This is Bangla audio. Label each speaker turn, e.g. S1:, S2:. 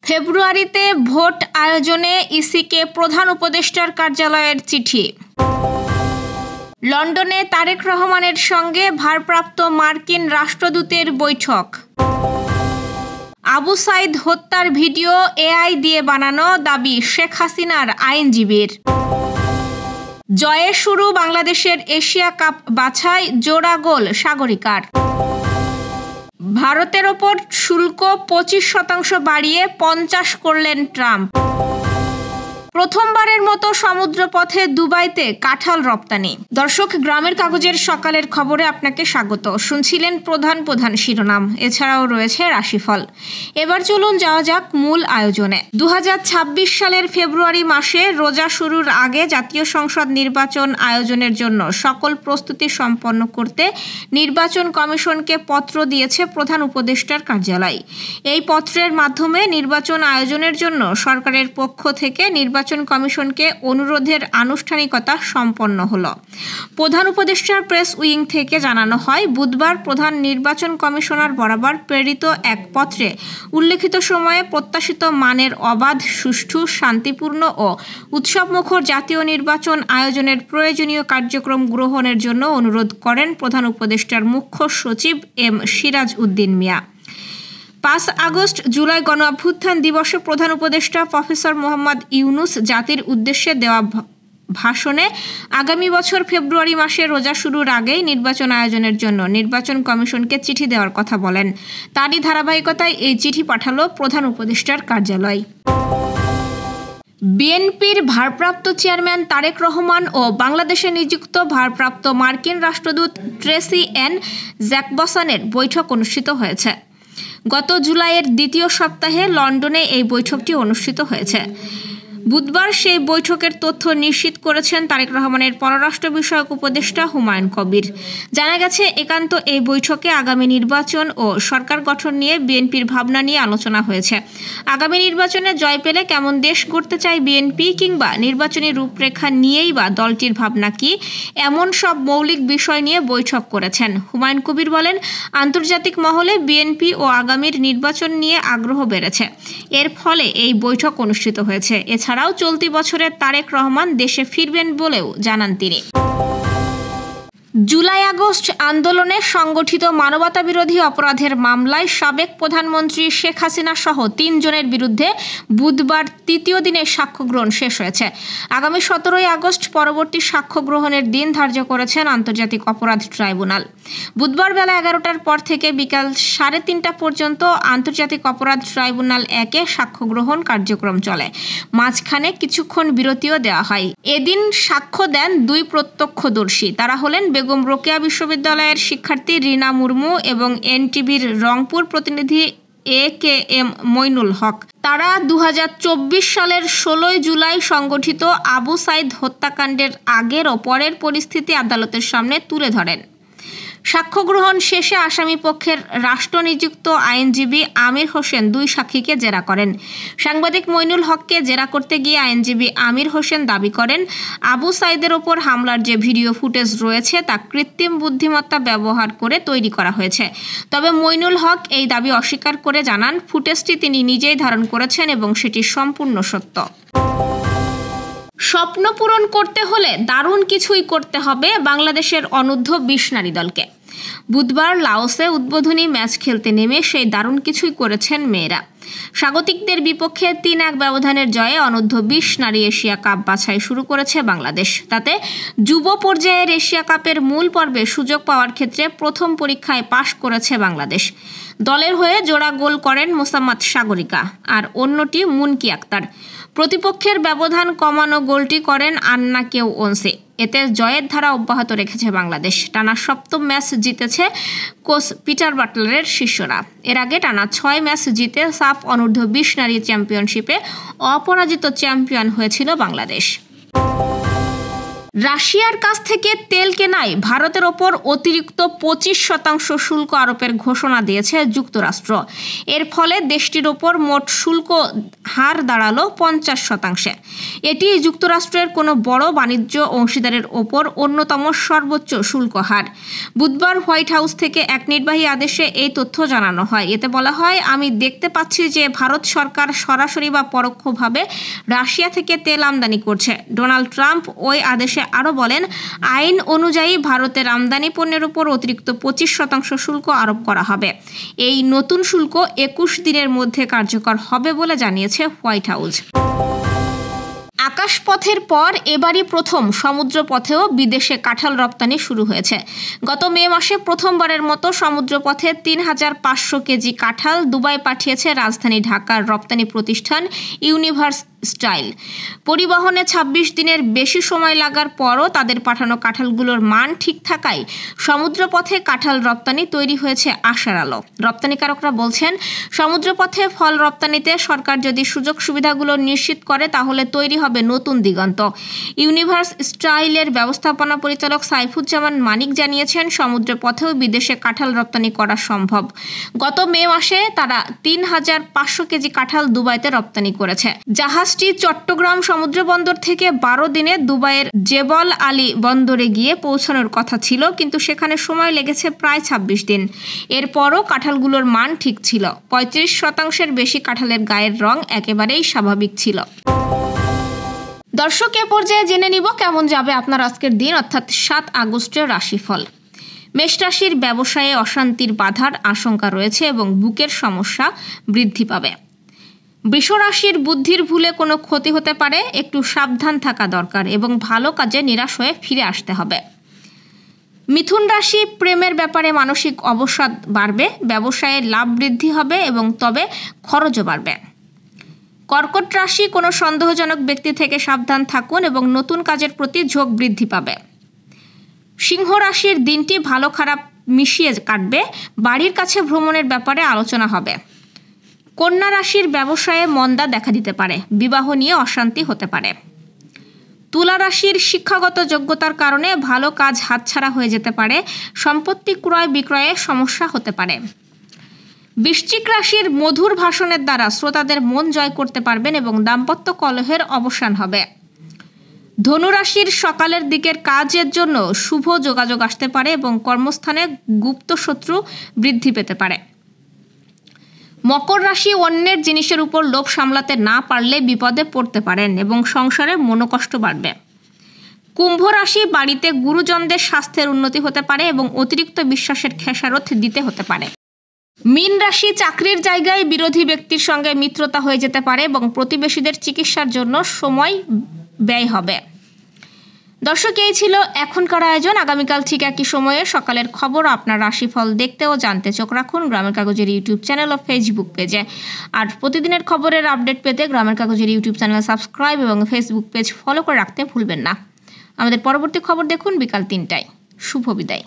S1: ফেব্রুয়ারিতে ভোট আয়োজনে ইসিকে প্রধান উপদেষ্টার কার্যালয়ের চিঠি। লন্ডনে তারেক রহমানের সঙ্গে ভারপ্রাপ্ত মার্কিন রাষ্ট্রদূতের বৈঠক। আবু সাইদ হত্যার ভিডিও এআই দিয়ে বানানো দাবি শেখ হাসিনার আইনজীবীর। জয়ে শুরু বাংলাদেশের এশিয়া কাপ বাছাই, জোড়া গোল সাগরিকার। ভারতের ওপর শুল্ক 25% বাড়িয়ে 50 করলেন ট্রাম্প। প্রথমবারের মতো সমুদ্রপথে দুবাইতে কাঁঠাল রপ্তানি। দর্শক, গ্রামের কাগজের সকালের খবরে আপনাকে স্বাগত। শুনছিলেন প্রধান প্রধান শিরোনাম, এছাড়াও রয়েছে রাশিফল। এবার চলুন যাওয়া যাক মূল আয়োজনে। 2026 সালের ফেব্রুয়ারি মাসে রোজা শুরুর আগে জাতীয় সংসদ নির্বাচন আয়োজনের জন্য সকল প্রস্তুতি সম্পন্ন করতে নির্বাচন কমিশনকে পত্র দিয়েছে প্রধান উপদেষ্টার কার্যালয়। এই পত্রের মাধ্যমে নির্বাচন আয়োজনের জন্য সরকারের পক্ষ থেকে নির্বাচন কমিশনকে অনুরোধের আনুষ্ঠানিকতা সম্পন্ন হলো। প্রধান উপদেষ্টার প্রেস উইং থেকে জানানো হয়, বুধবার প্রধান নির্বাচন কমিশনার বরাবর প্রেরিত এক পত্রে উল্লেখিত সময়ে প্রত্যাশিত মানের অবাধ, সুষ্ঠু, শান্তিপূর্ণ ও উৎসবমুখর জাতীয় নির্বাচন আয়োজনের প্রয়োজনীয় কার্যক্রম গ্রহণের জন্য অনুরোধ করেন প্রধান উপদেষ্টার মুখ্য সচিব এম সিরাজ উদ্দিন মিয়া। 5 আগস্ট জুলাই গণ অভ্যুত্থান দিবসে প্রধান উপদেষ্টা প্রফেসর মোহাম্মদ ইউনূস জাতির উদ্দেশ্যে দেওয়া ভাষণে আগামী বছর ফেব্রুয়ারি মাসে রোজা শুরুর আগেই নির্বাচন আয়োজনের জন্য নির্বাচন কমিশনকে চিঠি দেওয়ার কথা বলেন। তারই ধারাবাহিকতায় এই চিঠি পাঠালো প্রধান উপদেষ্টার কার্যালয়। বিএনপির ভারপ্রাপ্ত চেয়ারম্যান তারেক রহমান ও বাংলাদেশে নিযুক্ত ভারপ্রাপ্ত মার্কিন রাষ্ট্রদূত ট্রেসি এন জ্যাকবসনের বৈঠক অনুষ্ঠিত হয়েছে। গত জুলাইয়ের দ্বিতীয় সপ্তাহে লন্ডনে এই বৈঠকটি অনুষ্ঠিত হয়েছে। বুধবার সেই বৈঠকের তথ্য নিশ্চিত করেছেন তারেক রহমানের পররাষ্ট্র বিষয়ক উপদেষ্টা হুমায়ুন কবির। জানা গেছে, একান্ত এই বৈঠকে আগামী নির্বাচন ও সরকার গঠন নিয়ে বিএনপির ভাবনা নিয়ে আলোচনা হয়েছে। আগামী নির্বাচনে জয় পেলে কেমন দেশ গড়তে চায় বিএনপি, কিংবা নির্বাচনী রূপরেখা নিয়েই বা দলটির ভাবনা কি, এমন সব মৌলিক বিষয় নিয়ে বৈঠক করেছেন। হুমায়ুন কবির বলেন, আন্তর্জাতিক মহলে বিএনপি ও আগামীর নির্বাচন নিয়ে আগ্রহ বেড়েছে। এর ফলে এই বৈঠক অনুষ্ঠিত হয়েছে। এছাড়াও চলতি বছরে তারেক রহমান দেশে ফিরবেন বলেও জানান তিনি। জুলাই আগস্ট আন্দোলনে সংগঠিত মানবতাবিরোধী অপরাধের মামলায় সাবেক প্রধানমন্ত্রী শেখ হাসিনা সহ 3 জনের বিরুদ্ধে বুধবার তৃতীয় দিনের সাক্ষ্য গ্রহণ শেষ হয়েছে। আগামী 17 আগস্ট পরবর্তী সাক্ষ্য গ্রহণেের দিন ধার্য করেছেন আন্তর্জাতিক অপরাধ ট্রাইব্যুনাল। বুধবার বেলা 11টার পর থেকে বিকাল 3:30টা পর্যন্ত আন্তর্জাতিক অপরাধ ট্রাইব্যুনাল 1-এ সাক্ষ্য গ্রহণ কার্যক্রম চলে। মাঝখানে কিছুক্ষণ বিরতিও দেওয়া হয়। এদিন সাক্ষ্য দেন 2 প্রত্যক্ষদর্শী। তারা হলেন বেগম রোকেয়া বিশ্ববিদ্যালয়ের শিক্ষার্থী রিনা মুর্মু এবং এনটিভির রংপুর প্রতিনিধি AKM মইনুল হক। তারা 2024 সালের 16 জুলাই সংগঠিত আবু সাইদ হত্যাকাণ্ডের আগের ও পরের পরিস্থিতি আদালতের সামনে তুলে ধরেন। সাক্ষ্য গ্রহণ শেষে আসামি পক্ষের রাষ্ট্রনিযুক্ত আইনজীবী আমির হোসেন 2 সাক্ষীকে জেরা করেন। সাংবাদিক মইনুল হককে জেরা করতে গিয়ে আইনজীবী আমির হোসেন দাবি করেন, আবু সাইদের ওপর হামলার যে ভিডিও ফুটেজ রয়েছে তা কৃত্রিম বুদ্ধিমত্তা ব্যবহার করে তৈরি করা হয়েছে। তবে মইনুল হক এই দাবি অস্বীকার করে জানান, ফুটেজটি তিনি নিজেই ধারণ করেছেন এবং সেটি সম্পূর্ণ সত্য। স্বপ্ন পূরণ করতে হলে দারুণ কিছুই করতে হবে বাংলাদেশের অনূর্ধ্ব 20 নারী দলকে। বুধবার লাওসে উদ্বোধনী ম্যাচ খেলতে নেমে সেই দারুণ কিছুই করেছেন মেয়েরা। স্বাগতিকদের বিপক্ষে 3-1 ব্যবধানের জয়ে অনূর্ধ্ব 20 নারী এশিয়া কাপ বাছাই শুরু করেছে বাংলাদেশ। তাতে যুব পর্যায়ের এশিয়া কাপের মূল পর্বে সুযোগ পাওয়ার ক্ষেত্রে প্রথম পরীক্ষায় পাশ করেছে বাংলাদেশ। দলের হয়ে জোড়া গোল করেন মোসাম্মদ সাগরিকা, আর অন্যটি মুনকি আক্তার। প্রতিপক্ষের ব্যবধান কমানো গোলটি করেন আন্না কেউ ওনসে। এতে জয়ের ধারা অব্যাহত রেখেছে বাংলাদেশ। টানা 7ম ম্যাচ জিতেছে কোচ পিটার বাটলারের শিষ্যরা। এর আগে টানা 6 ম্যাচ জিতে সাফ অনূর্ধ্ব 20 নারী চ্যাম্পিয়নশিপে অপরাজিত চ্যাম্পিয়ন হয়েছিল বাংলাদেশ। রাশিয়ার কাছ থেকে তেল কেনায় ভারতের ওপর অতিরিক্ত 25% শুল্ক আরোপের ঘোষণা দিয়েছে যুক্তরাষ্ট্র। এর ফলে দেশটির ওপর মোট শুল্ক হার দাঁড়ালো 50%। এটি যুক্তরাষ্ট্রের কোনো বড় বাণিজ্য অংশীদারের ওপর অন্যতম সর্বোচ্চ শুল্ক হার। বুধবার হোয়াইট হাউস থেকে এক নির্বাহী আদেশে এই তথ্য জানানো হয়। এতে বলা হয়, আমি দেখতে পাচ্ছি যে ভারত সরকার সরাসরি বা পরোক্ষভাবে রাশিয়া থেকে তেল আমদানি করছে। ডোনাল্ড ট্রাম্প ওই আদেশে আরও বলেন, আইন অনুযায়ী ভারতের আমদানি পণ্যের উপর অতিরিক্ত 25% শুল্ক আরোপ করা হবে। এই নতুন শুল্ক 21 দিনের মধ্যে কার্যকর হবে বলে জানিয়েছে হোয়াইট হাউস। আকাশপথের পর এবারই প্রথম সমুদ্রপথেও বিদেশে কাঁঠাল রপ্তানি শুরু হয়েছে। গত মে মাসে প্রথমবারের মতো সমুদ্রপথে 3500 কেজি কাঁঠাল দুবাই পাঠিয়েছে রাজধানী ঢাকার রপ্তানি প্রতিষ্ঠান ইউনিভার্স স্টাইল। পরিবহনে 26 দিনের বেশি সময় লাগার পরও তাদের পাঠানো কাঁঠালগুলোর মান ঠিক থাকায় সমুদ্রপথে কাঁঠাল রপ্তানি তৈরি হয়েছে আশার আলো। রপ্তানিকারকরা বলছেন, সমুদ্রপথে ফল রপ্তানিতে সরকার যদি সুযোগ সুবিধাগুলো নিশ্চিত করে তাহলে তৈরি হবে নতুন দিগন্ত। ইউনিভার্স স্টাইলের ব্যবস্থাপনা পরিচালক সাইফুজ্জামান মানিক জানিয়েছেন, সমুদ্রপথেও বিদেশে কাঁঠাল রপ্তানি করা সম্ভব। গত মে মাসে তারা 3500 কেজি কাঁঠাল দুবাইতে রপ্তানি করেছে। জাহাজটি চট্টগ্রাম সমুদ্র বন্দর থেকে 12 দিনে দুবাইয়ের জেবল আলী বন্দরে গিয়ে পৌঁছানোর কথা ছিল, কিন্তু সেখানে সময় লেগেছে প্রায় 26 দিন। এরপরও কাঁঠালগুলোর মান ঠিক ছিল। 35% বেশি কাঁঠালের গায়ের রং একেবারেই স্বাভাবিক ছিল। দর্শক, এ পর্যায়ে জেনে নিব কেমন যাবে আপনার আজকের দিন, অর্থাৎ 7 আগস্টের রাশিফল। মেষ রাশির ব্যবসায়ে অশান্তির বাধার আশঙ্কা রয়েছে এবং বুকের সমস্যা বৃদ্ধি পাবে। বৃষ রাশির বুদ্ধির ভুলে কোনো ক্ষতি হতে পারে, একটু সাবধান থাকা দরকার এবং ভালো কাজে নিরাশ হয়ে ফিরে আসতে হবে। মিথুন রাশি, প্রেমের ব্যাপারে মানসিক অবসাদ বাড়বে, ব্যবসায়ে লাভ বৃদ্ধি হবে এবং তবে খরচও বাড়বে। কর্কট রাশি, কোনো সন্দেহজনক ব্যক্তি থেকে সাবধান থাকুন এবং নতুন কাজের প্রতি ঝোঁক বৃদ্ধি পাবে। সিংহ রাশির দিনটি ভালো খারাপ মিশিয়ে কাটবে, বাড়ির কাছে ভ্রমণের ব্যাপারে আলোচনা হবে। কন্যা রাশির ব্যবসায়ে মন্দা দেখা দিতে পারে, বিবাহ নিয়ে অশান্তি হতে পারে। তুলা রাশির শিক্ষাগত যোগ্যতার কারণে ভালো কাজ হাতছাড়া হয়ে যেতে পারে, সম্পত্তি ক্রয় বিক্রয়ে সমস্যা হতে পারে। বৃশ্চিক রাশির মধুর ভাষণের দ্বারা শ্রোতাদের মন জয় করতে পারবেন এবং দাম্পত্য কলহের অবসান হবে। ধনু রাশির সকালের দিকের কাজের জন্য শুভ যোগাযোগ আসতে পারে এবং কর্মস্থানে গুপ্ত শত্রু বৃদ্ধি পেতে পারে। মকর রাশি, অন্যের জিনিসের উপর লোভ সামলাতে না পারলে বিপদে পড়তে পারেন এবং সংসারে মনোকষ্ট বাড়বে। কুম্ভ রাশি, বাড়িতে গুরুজনদের স্বাস্থ্যের উন্নতি হতে পারে এবং অতিরিক্ত বিশ্বাসের খেসারত দিতে হতে পারে। মীন রাশি, চাকরির জায়গায় বিরোধী ব্যক্তির সঙ্গে মিত্রতা হয়ে যেতে পারে এবং প্রতিবেশীদের চিকিৎসার জন্য সময় ব্যয় হবে। দর্শক, এই ছিল এখনকার আয়োজন। আগামীকাল ঠিক একই সময়ে সকালের খবর আপনার রাশিফল দেখতে ও জানতে চোখ রাখুন গ্রামের কাগজের ইউটিউব চ্যানেল ও ফেসবুক পেজে। আর প্রতিদিনের খবরের আপডেট পেতে গ্রামের কাগজের ইউটিউব চ্যানেল সাবস্ক্রাইব এবং ফেসবুক পেজ ফলো করে রাখতে ভুলবেন না। আমাদের পরবর্তী খবর দেখুন বিকাল 3টায়। শুভ বিদায়।